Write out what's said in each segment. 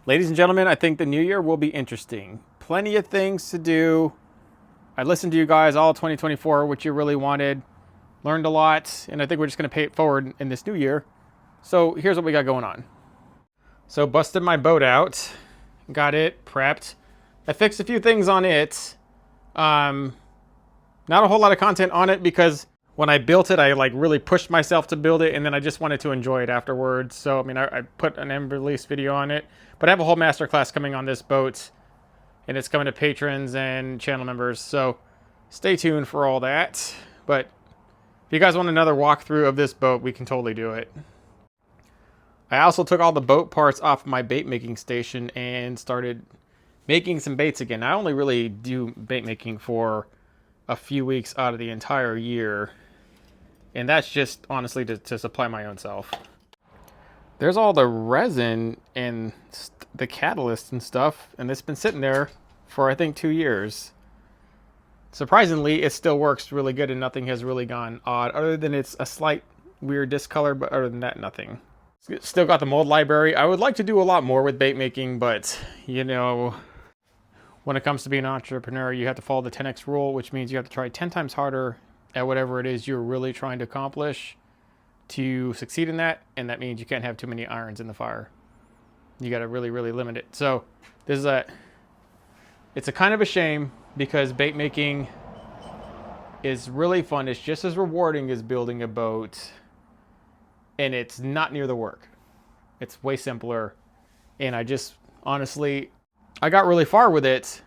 Ladies and gentlemen, I think the new year will be interesting. Plenty of things to do. I listened to you guys all 2024, which you really wanted. Learned a lot, and I think we're just going to pay it forward in this new year. So here's what we got going on. So busted my boat out. Got it prepped. I fixed a few things on it. Not a whole lot of content on it because when I built it, I like really pushed myself to build it, and then I just wanted to enjoy it afterwards. So, I mean, I put an end-release video on it, but I have a whole masterclass coming on this boat, and it's coming to patrons and channel members. So stay tuned for all that. But if you guys want another walkthrough of this boat, we can totally do it. I also took all the boat parts off my bait making station and started making some baits again. I only really do bait making for a few weeks out of the entire year, and that's just honestly to supply my own self. There's all the resin and the catalyst and stuff, and it's been sitting there for I think 2 years. Surprisingly, it still works really good and nothing has really gone odd, other than it's a slight weird discolor, but other than that, nothing. Still got the mold library. I would like to do a lot more with bait making, but you know, when it comes to being an entrepreneur, you have to follow the 10x rule, which means you have to try 10 times harder at whatever it is you're really trying to accomplish to succeed in that. And that means you can't have too many irons in the fire. You got to really, really limit it. So this is it's a kind of a shame because bait making is really fun. It's just as rewarding as building a boat, and it's not near the work. It's way simpler. And I just honestly, I got really far with it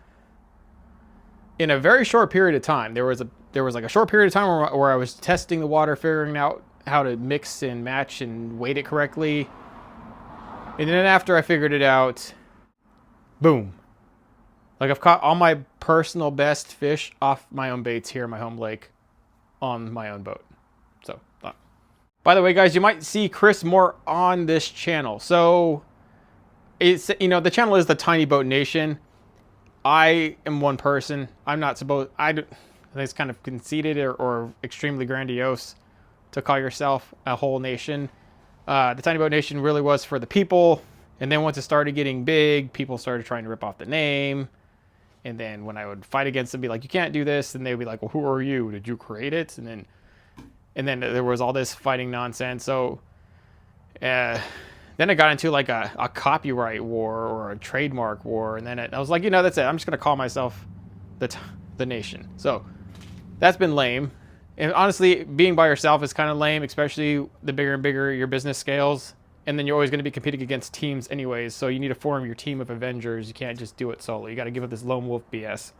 in a very short period of time. There was like a short period of time where I was testing the water, figuring out how to mix and match and weight it correctly. And then after I figured it out, boom. Like I've caught all my personal best fish off my own baits here in my home lake on my own boat. So, by the way, guys, you might see Chris more on this channel. So it's, you know, the channel is the Tiny Boat Nation. I am one person. I'm not supposed, I think it's kind of conceited or extremely grandiose to call yourself a whole nation. The Tiny Boat Nation really was for the people. And then once it started getting big, people started trying to rip off the name. And then when I would fight against them, be like, you can't do this. And they'd be like, well, who are you? Did you create it? And then there was all this fighting nonsense. So then it got into like a copyright war or a trademark war. And then I was like, you know, that's it. I'm just going to call myself the nation. So that's been lame. And honestly, being by yourself is kind of lame, especially the bigger and bigger your business scales. And then you're always going to be competing against teams anyways. So you need to form your team of Avengers. You can't just do it solo. You got to give up this lone wolf BS.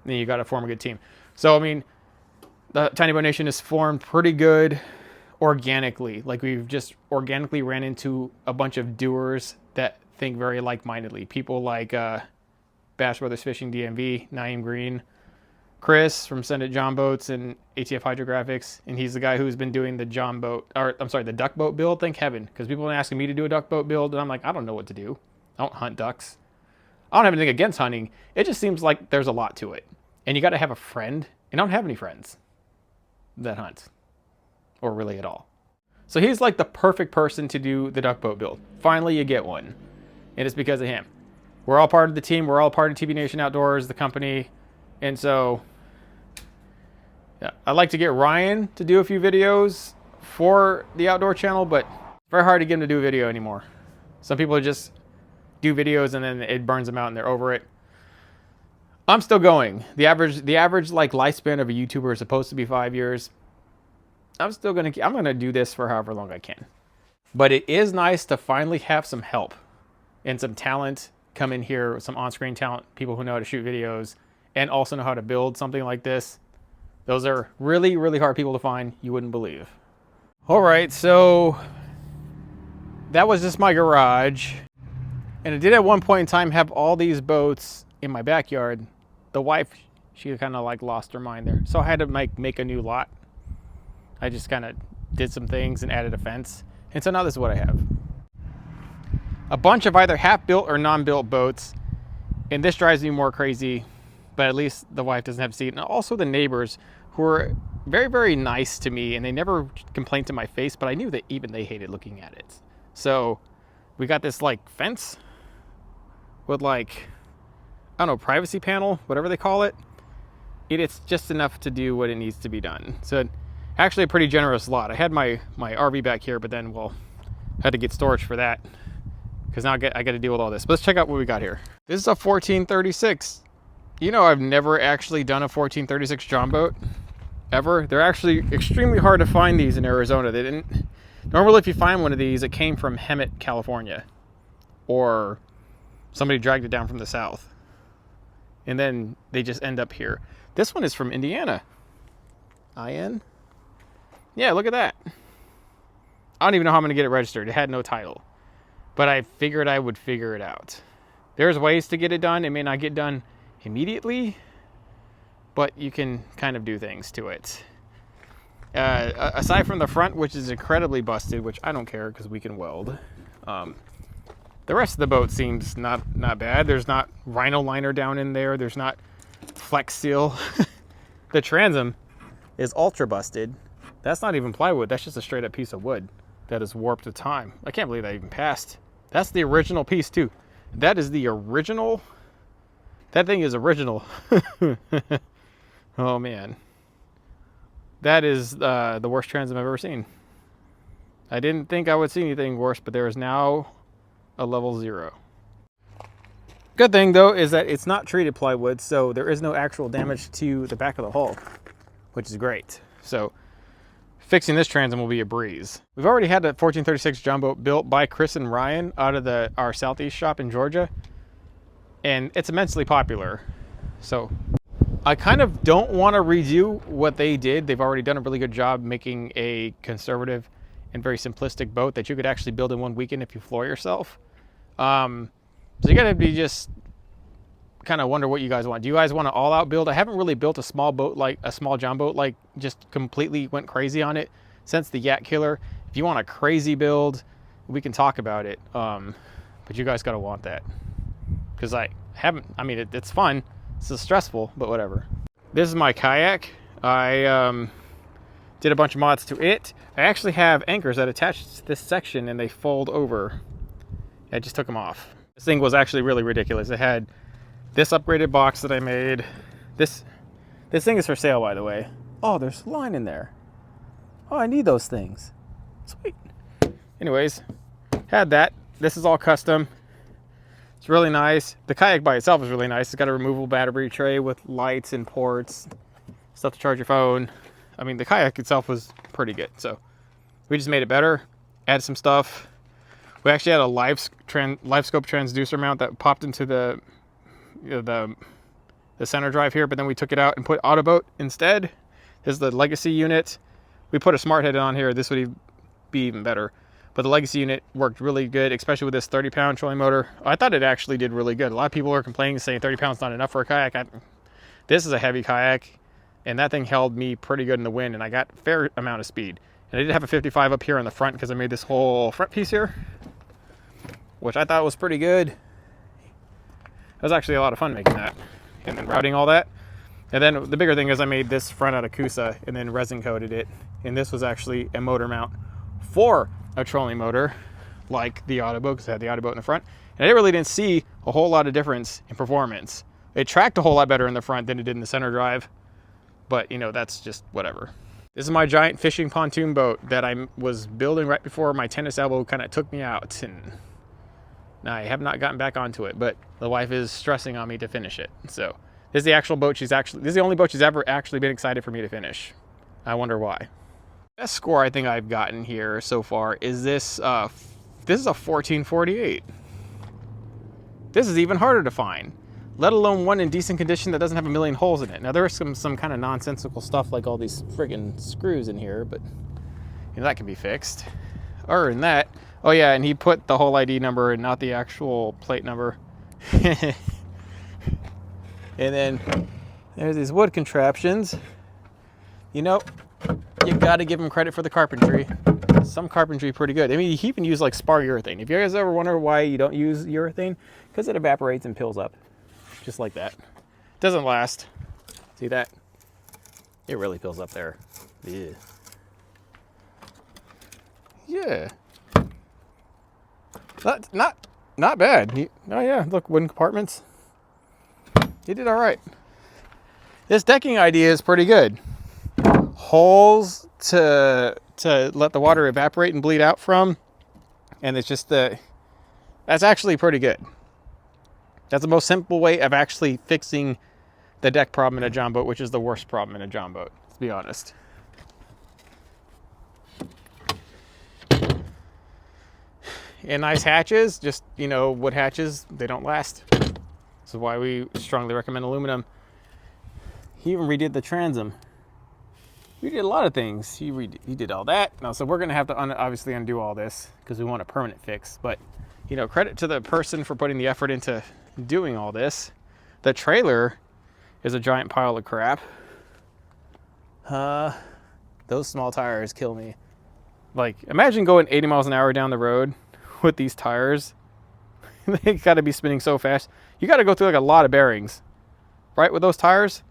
And then you got to form a good team. So, I mean, the Tiny Boat Nation is formed pretty good organically. Like we've just organically ran into a bunch of doers that think very like-mindedly. People like Bash Brothers Fishing DMV, Naeem Green, Chris from Send It John Boats and ATF Hydrographics, and he's the guy who's been doing the the duck boat build. Thank heaven, because people have been asking me to do a duck boat build, and I'm like, I don't know what to do. I don't hunt ducks. I don't have anything against hunting. It just seems like there's a lot to it, and you got to have a friend. And I don't have any friends that hunt, or really at all. So he's like the perfect person to do the duck boat build. Finally, you get one, and it's because of him. We're all part of the team. We're all part of TB Nation Outdoors, the company, and so. Yeah, I'd like to get Ryan to do a few videos for the outdoor channel, but very hard to get him to do a video anymore. Some people just do videos and then it burns them out and they're over it. I'm still going. The average like lifespan of a YouTuber is supposed to be 5 years. I'm gonna do this for however long I can. But it is nice to finally have some help and some talent come in here, some on-screen talent, people who know how to shoot videos and also know how to build something like this. Those are really, really hard people to find. You wouldn't believe. All right, so that was just my garage. And I did at one point in time have all these boats in my backyard. The wife, she kind of like lost her mind there. So I had to make a new lot. I just kind of did some things and added a fence. And so now this is what I have. A bunch of either half-built or non-built boats. And this drives me more crazy, but at least the wife doesn't have to see it. And also the neighbors, who were very, very nice to me, and they never complained to my face, but I knew that even they hated looking at it. So we got this like fence with like, I don't know, privacy panel, whatever they call it. It's just enough to do what it needs to be done. So actually a pretty generous lot. I had my RV back here, but then, well, had to get storage for that because now I got to deal with all this. But let's check out what we got here. This is a 1436. You know, I've never actually done a 1436 John boat ever. They're actually extremely hard to find these in Arizona. They didn't. Normally, if you find one of these, it came from Hemet, California, or somebody dragged it down from the south, and then they just end up here. This one is from Indiana. IN? Yeah, look at that. I don't even know how I'm going to get it registered. It had no title, but I figured I would figure it out. There's ways to get it done. It may not get done immediately, but you can kind of do things to it. Aside from the front, which is incredibly busted, which I don't care because we can weld. The rest of the boat seems not bad. There's not rhino liner down in there. There's not flex seal. The transom is ultra busted. That's not even plywood. That's just a straight up piece of wood that is warped with time. I can't believe that even passed. That's the original piece too. That is the original. That thing is original. Oh man. That is the worst transom I've ever seen. I didn't think I would see anything worse, but there is now a level 0. Good thing though is that it's not treated plywood, so there is no actual damage to the back of the hull, which is great. So fixing this transom will be a breeze. We've already had a 1436 John boat built by Chris and Ryan out of our Southeast shop in Georgia, and it's immensely popular. So I kind of don't want to redo what they did. They've already done a really good job making a conservative and very simplistic boat that you could actually build in one weekend if you floor yourself. So you gotta be just kind of wonder what you guys want. Do you guys want to all out build? I haven't really built a small boat, like a small John boat, like just completely went crazy on it since the Yak Killer. If you want a crazy build, we can talk about it. But you guys gotta want that, because I mean, it's fun. It's stressful, but whatever. This is my kayak. I did a bunch of mods to it. I actually have anchors that attach to this section and they fold over. I just took them off. This thing was actually really ridiculous. It had this upgraded box that I made. This thing is for sale, by the way. Oh, there's line in there. Oh, I need those things. Sweet. Anyways, had that. This is all custom. It's really nice. The kayak by itself is really nice. It's got a removable battery tray with lights and ports, stuff to charge your phone. I mean, the kayak itself was pretty good. So we just made it better, added some stuff. We actually had a live scope transducer mount that popped into the center drive here, but then we took it out and put Autoboat instead. This is the legacy unit. We put a smart head on here. This would be even better. But the legacy unit worked really good, especially with this 30-pound trolling motor. I thought it actually did really good. A lot of people are complaining, saying 30 pounds not enough for a kayak. This is a heavy kayak, and that thing held me pretty good in the wind, and I got a fair amount of speed. And I did have a 55 up here on the front because I made this whole front piece here, which I thought was pretty good. It was actually a lot of fun making that, and then routing all that. And then the bigger thing is I made this front out of Kusa and then resin coated it. And this was actually a motor mount for a trolling motor, like the Autoboat, because it had the Autoboat in the front. And I really didn't see a whole lot of difference in performance. It tracked a whole lot better in the front than it did in the center drive, but you know, that's just whatever. This is my giant fishing pontoon boat that I was building right before my tennis elbow kind of took me out, and I have not gotten back onto it, but the wife is stressing on me to finish it. So this is the actual boat this is the only boat she's ever actually been excited for me to finish. I wonder why. Best score I think I've gotten here so far is this. This is a 1448. This is even harder to find, let alone one in decent condition that doesn't have a million holes in it. Now there is some kind of nonsensical stuff like all these friggin' screws in here, but you know, that can be fixed. Or in that, oh yeah, and he put the whole ID number and not the actual plate number. And then there's these wood contraptions. You know, you gotta give him credit for the carpentry. Some carpentry pretty good. I mean, he even used like spar urethane. If you guys ever wonder why you don't use urethane, because it evaporates and pills up. Just like that. Doesn't last. See that? It really pills up there. Yeah. Yeah. not bad. Oh yeah, look, wooden compartments. He did all right. This decking idea is pretty good. Holes to let the water evaporate and bleed out from, and it's just that's actually pretty good. That's the most simple way of actually fixing the deck problem in a John boat, which is the worst problem in a John boat, to be honest. And nice hatches, just, you know, wood hatches, they don't last. This is why we strongly recommend aluminum. He even redid the transom. We did a lot of things. He did all that. Now, so we're going to have to obviously undo all this because we want a permanent fix. But, you know, credit to the person for putting the effort into doing all this. The trailer is a giant pile of crap. Those small tires kill me. Like, imagine going 80 miles an hour down the road with these tires. They got to be spinning so fast. You got to go through like a lot of bearings, right? With those tires,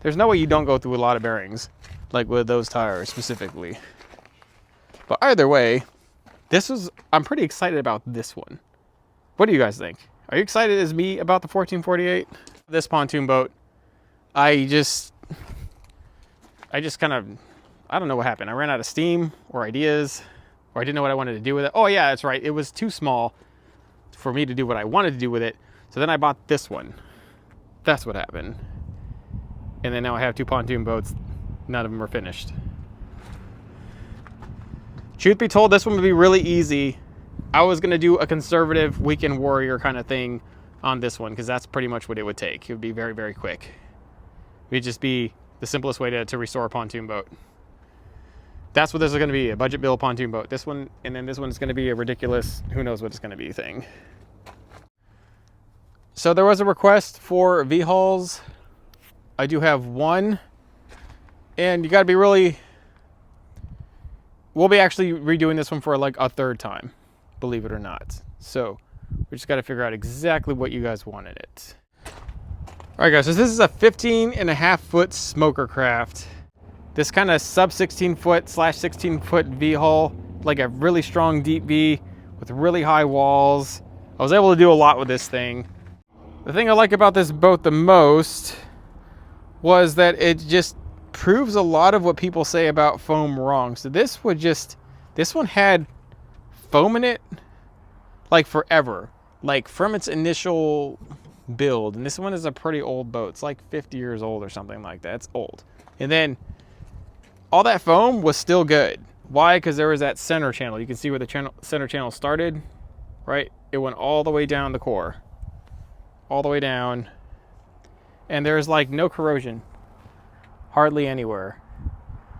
there's no way you don't go through a lot of bearings, like with those tires specifically. But either way, I'm pretty excited about this one. What do you guys think? Are you excited as me about the 1448? This pontoon boat, I just kind of, I don't know what happened. I ran out of steam or ideas, or I didn't know what I wanted to do with it. Oh yeah, that's right. It was too small for me to do what I wanted to do with it. So then I bought this one. That's what happened. And then now I have 2 pontoon boats. None of them are finished. Truth be told, this one would be really easy. I was gonna do a conservative weekend warrior kind of thing on this one, because that's pretty much what it would take. It would be very, very quick. It would just be the simplest way to restore a pontoon boat. That's what this is going to be, a budget bill pontoon boat. This one, and then this one is going to be a ridiculous, who knows what it's going to be thing. So there was a request for V-hulls. I do have one, and you got to be really, we'll be actually redoing this one for like a 3rd time, believe it or not. So we just got to figure out exactly what you guys wanted it. All right guys, so this is a 15.5-foot smoker craft. This kind of sub 16-foot / 16-foot V-hull, like a really strong deep V with really high walls. I was able to do a lot with this thing. The thing I like about this boat the most was that it just proves a lot of what people say about foam wrong. So this one had foam in it like forever, like from its initial build. And this one is a pretty old boat. It's like 50 years old or something like that. It's old. And then all that foam was still good. Why? Because there was that center channel. You can see where the center channel started, right? It went all the way down the core, all the way down. And there's like no corrosion, hardly anywhere.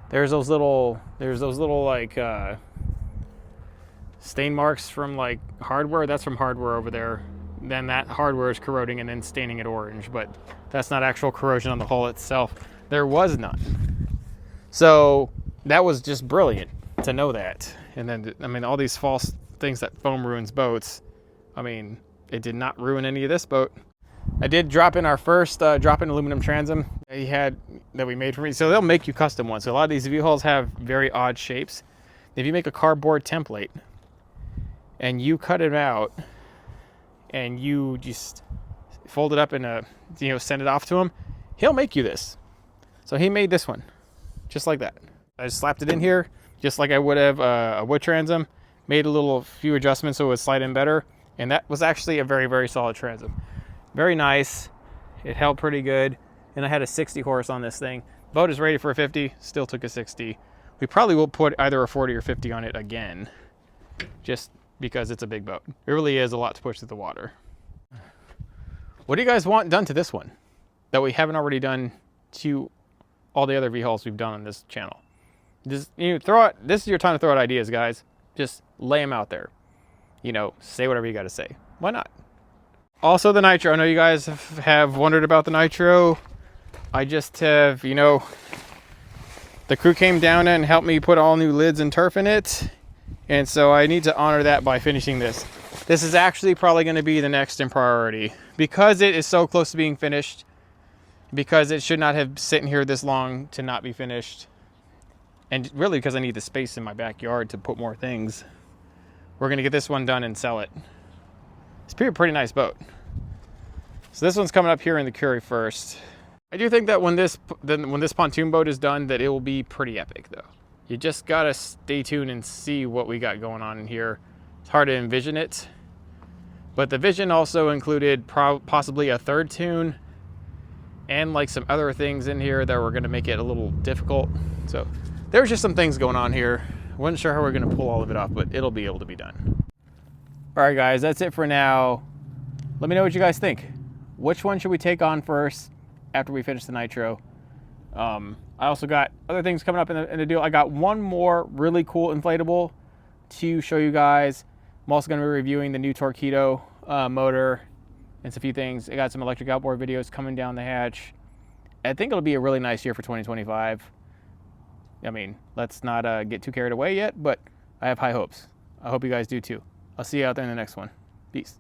There's those little like stain marks from like hardware. That's from hardware over there. Then that hardware is corroding and then staining it orange, but that's not actual corrosion on the hull itself. There was none. So that was just brilliant to know that. And then, I mean, all these false things that foam ruins boats, I mean, it did not ruin any of this boat. I did drop in our first drop-in aluminum transom that we made for me. So they'll make you custom ones. So a lot of these V-hulls have very odd shapes. If you make a cardboard template and you cut it out and you just fold it up and send it off to him, he'll make you this. So he made this one. Just like that. I just slapped it in here, just like I would have a wood transom. Made a few adjustments so it would slide in better. And that was actually a very, very solid transom. Very nice. It held pretty good. And I had a 60 horse on this thing. Boat is rated for a 50, still took a 60. We probably will put either a 40 or 50 on it again, just because it's a big boat. It really is a lot to push through the water. What do you guys want done to this one that we haven't already done to all the other V-hulls we've done on this channel? Just throw it. This is your time to throw out ideas, guys. Just lay them out there. Say whatever you got to say. Why not? Also, the nitro. I know you guys have wondered about the nitro. I just have, the crew came down and helped me put all new lids and turf in it. And so I need to honor that by finishing this. This is actually probably going to be the next in priority because it is so close to being finished. Because it should not have sitting here this long to not be finished. And really because I need the space in my backyard to put more things. We're going to get this one done and sell it. It's a pretty nice boat. So this one's coming up here in the Curie first. I do think that when this pontoon boat is done, that it will be pretty epic though. You just gotta stay tuned and see what we got going on in here. It's hard to envision it, but the vision also included possibly a third tune and like some other things in here that were gonna make it a little difficult. So there's just some things going on here. Wasn't sure how we're gonna pull all of it off, but it'll be able to be done. All right guys, that's it for now. Let me know what you guys think. Which one should we take on first after we finish the nitro? I also got other things coming up in the deal. I got one more really cool inflatable to show you guys. I'm also going to be reviewing the new Torqeedo motor and some few things. I got some electric outboard videos coming down the hatch. I think it'll be a really nice year for 2025. I mean, let's not get too carried away yet, but I have high hopes. I hope you guys do too. I'll see you out there in the next one. Peace.